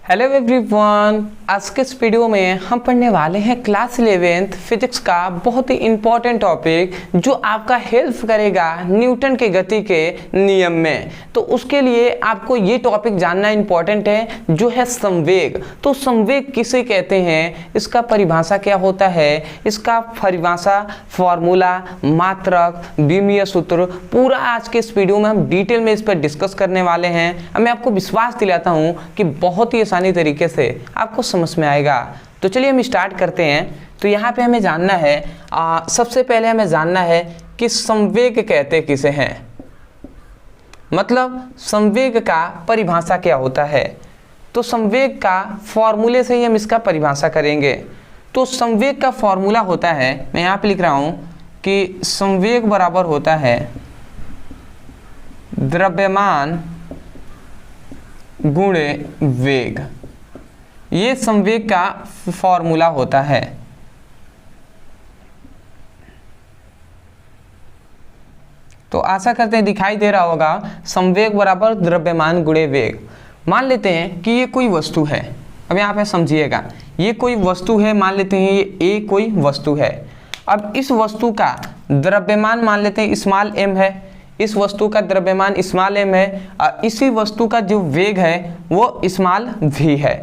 Hello everyone, आज के इस वीडियो में हम पढ़ने वाले हैं क्लास 11th फिजिक्स का बहुत ही इम्पॉर्टेंट टॉपिक जो आपका हेल्प करेगा न्यूटन के गति के नियम में। तो उसके लिए आपको ये टॉपिक जानना इम्पॉर्टेंट है जो है संवेग। तो संवेग किसे कहते हैं, इसका परिभाषा क्या होता है, इसका परिभाषा, फॉर्मूला, मात्रक, विमीय सूत्र, पूरा आज के इस वीडियो में हम डिटेल में इस पर डिस्कस करने वाले हैं। मैं आपको विश्वास दिलाता हूँ कि बहुत ही आसानी तरीके से आपको समझ में आएगा। तो चलिए हम स्टार्ट करते हैं। तो यहाँ पे हमें जानना है, सबसे पहले हमें जानना है कि संवेग कहते किसे हैं, मतलब संवेग का परिभाषा क्या होता है। तो संवेग का फॉर्मूले से ही हम इसका परिभाषा करेंगे। तो संवेग का फॉर्मूला होता है, मैं यहाँ पे लिख रहा हूँ कि संवेग बराबर होता है द्रव्यमान गुणे वेग। ये संवेग का फॉर्मूला होता है। तो आशा करते हैं दिखाई दे रहा होगा, संवेग बराबर द्रव्यमान गुणे वेग। मान लेते हैं कि ये कोई वस्तु है। अब यहाँ पे समझिएगा, ये कोई वस्तु है, मान लेते हैं ये ए कोई वस्तु है। अब इस वस्तु का द्रव्यमान मान लेते हैं स्मॉल m है, इस वस्तु का द्रव्यमान स्मॉल m है और इसी वस्तु का जो वेग है वो स्मॉल v है।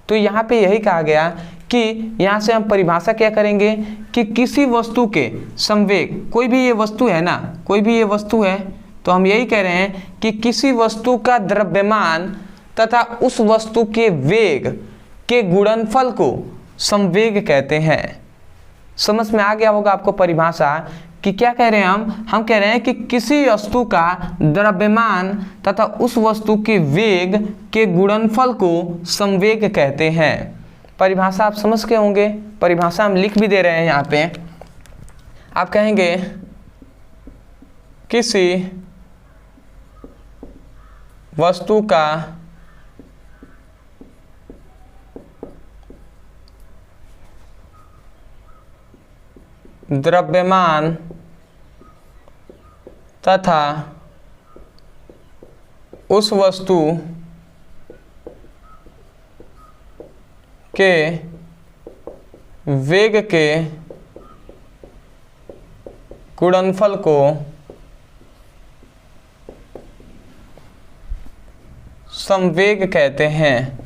तो यहाँ पे यही कहा गया कि यहाँ से हम परिभाषा क्या करेंगे कि किसी वस्तु के संवेग, कोई भी ये वस्तु है ना, कोई भी ये वस्तु है, तो हम यही कह रहे हैं कि किसी वस्तु का द्रव्यमान तथा उस वस्तु के वेग के गुणनफल को संवेग कहते हैं। समझ में आ गया होगा आपको परिभाषा कि क्या कह रहे हैं हम कह रहे हैं कि किसी वस्तु का द्रव्यमान तथा उस वस्तु के वेग के गुणनफल को संवेग कहते हैं। परिभाषा आप समझ के होंगे, परिभाषा हम लिख भी दे रहे हैं यहाँ पे। आप कहेंगे किसी वस्तु का द्रव्यमान तथा उस वस्तु के वेग के गुणनफल को संवेग कहते हैं।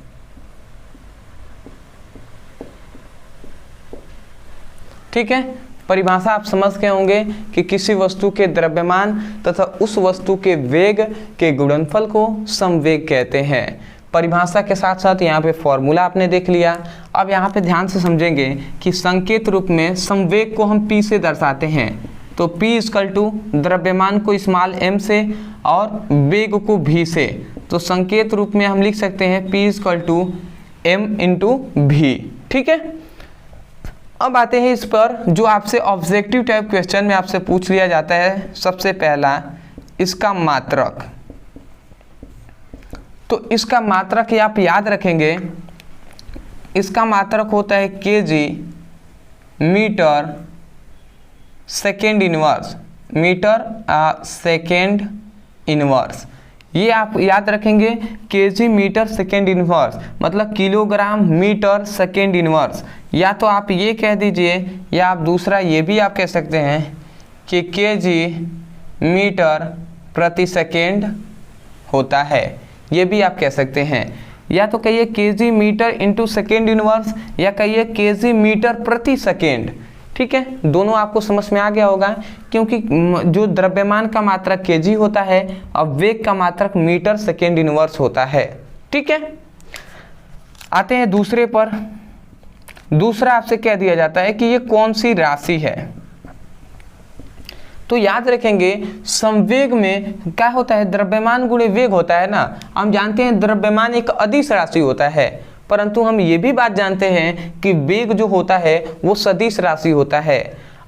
ठीक है, परिभाषा आप समझ के होंगे कि किसी वस्तु के द्रव्यमान तथा उस वस्तु के वेग के गुणनफल को संवेग कहते हैं। परिभाषा के साथ साथ यहाँ पे फॉर्मूला आपने देख लिया। अब यहाँ पे ध्यान से समझेंगे कि संकेत रूप में संवेग को हम P से दर्शाते हैं। तो P इक्वल टू द्रव्यमान को स्मॉल m से और वेग को v से। तो संकेत रूप में हम लिख सकते हैं P equal to m into v। ठीक है, अब आते हैं इस पर जो आपसे ऑब्जेक्टिव टाइप क्वेश्चन में आपसे पूछ लिया जाता है। सबसे पहला इसका मात्रक। तो इसका मात्रक आप याद रखेंगे, इसका मात्रक होता है kg metre second inverse, metre second inverse. ये आप याद रखेंगे, kg मीटर सेकेंड इनवर्स मतलब किलोग्राम मीटर सेकेंड इनवर्स। या तो आप ये कह दीजिए या आप दूसरा ये भी आप कह सकते हैं कि kg मीटर प्रति सेकेंड होता है, ये भी आप कह सकते हैं। या तो कहिए kg metre into second inverse या कहिए kg मीटर प्रति सेकेंड। ठीक है, दोनों आपको समझ में आ गया होगा क्योंकि जो द्रव्यमान का मात्रक kg होता है और वेग का मात्रक मीटर सेकेंड इनवर्स होता है। ठीक है, आते हैं दूसरे पर। दूसरा आपसे कह दिया जाता है कि ये कौन सी राशि है। तो याद रखेंगे संवेग में क्या होता है, द्रव्यमान गुणे वेग होता है ना। हम जानते हैं द्रव्यमान एक अदिश राशि होता है, परंतु हम ये भी बात जानते हैं कि वेग जो होता है वो सदिश राशि होता है।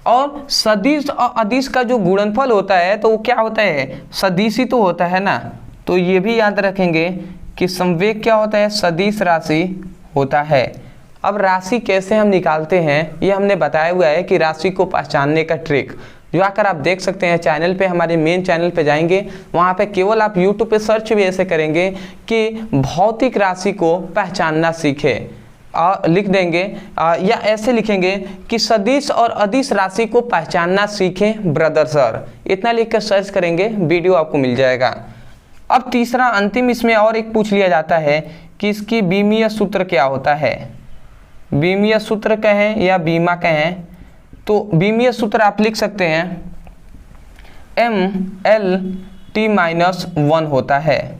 और सदिश और अदिश का जो गुणनफल होता है तो वो क्या होता है, सदिश ही तो होता है ना। तो ये भी याद रखेंगे कि संवेग क्या होता है, सदिश राशि होता है। अब राशि कैसे हम निकालते हैं ये हमने बताया हुआ है कि राशि को पहचानने का ट्रिक। जाकर आप देख सकते हैं चैनल पे, हमारे मेन चैनल पे जाएंगे, वहाँ पे केवल आप यूट्यूब पे सर्च भी ऐसे करेंगे कि भौतिक राशि को पहचानना सीखे, लिख देंगे या ऐसे लिखेंगे कि सदिश और अदिश राशि को पहचानना सीखें ब्रदर सर, इतना लिख कर सर्च करेंगे, वीडियो आपको मिल जाएगा। अब तीसरा अंतिम इसमें और एक पूछ लिया जाता है कि इसकी बीमीय सूत्र क्या होता है। बीमीय सूत्र कहें या बीमा कहें, तो बीमीय सूत्र आप लिख सकते हैं MLT-1 होता है,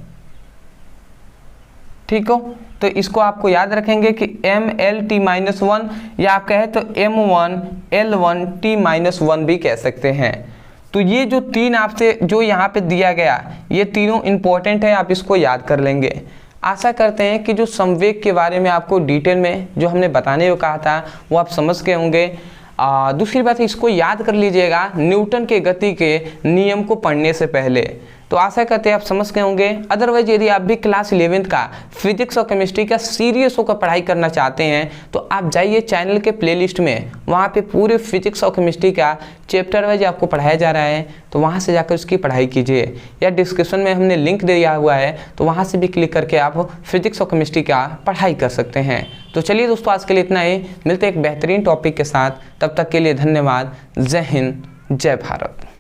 ठीक हो। तो इसको आपको याद रखेंगे कि MLT-1 या आप कहें तो M1L1T-1 भी कह सकते हैं। तो ये जो तीन आपसे जो यहाँ पे दिया गया, ये तीनों इंपॉर्टेंट है, आप इसको याद कर लेंगे। आशा करते हैं कि जो संवेग के बारे में आपको डिटेल में जो हमने बताने को कहा था वो आप समझ गए होंगे। दूसरी बात है, इसको याद कर लीजिएगा न्यूटन के गति के नियम को पढ़ने से पहले। तो आशा करते हैं आप समझ गए होंगे। अदरवाइज यदि आप भी क्लास 11th का फिजिक्स और केमिस्ट्री का सीरियस होकर पढ़ाई करना चाहते हैं तो आप जाइए चैनल के प्लेलिस्ट में, वहाँ पे पूरे फिजिक्स और केमिस्ट्री का चैप्टर वाइज आपको पढ़ाया जा रहा है, तो वहाँ से जाकर उसकी पढ़ाई कीजिए, या डिस्क्रिप्शन में हमने लिंक दिया हुआ है, तो वहाँ से भी क्लिक करके आप फिजिक्स और केमिस्ट्री का पढ़ाई कर सकते हैं। तो चलिए दोस्तों, आज के लिए इतना ही, मिलते हैं एक बेहतरीन टॉपिक के साथ, तब तक के लिए धन्यवाद। जय हिंद, जय भारत।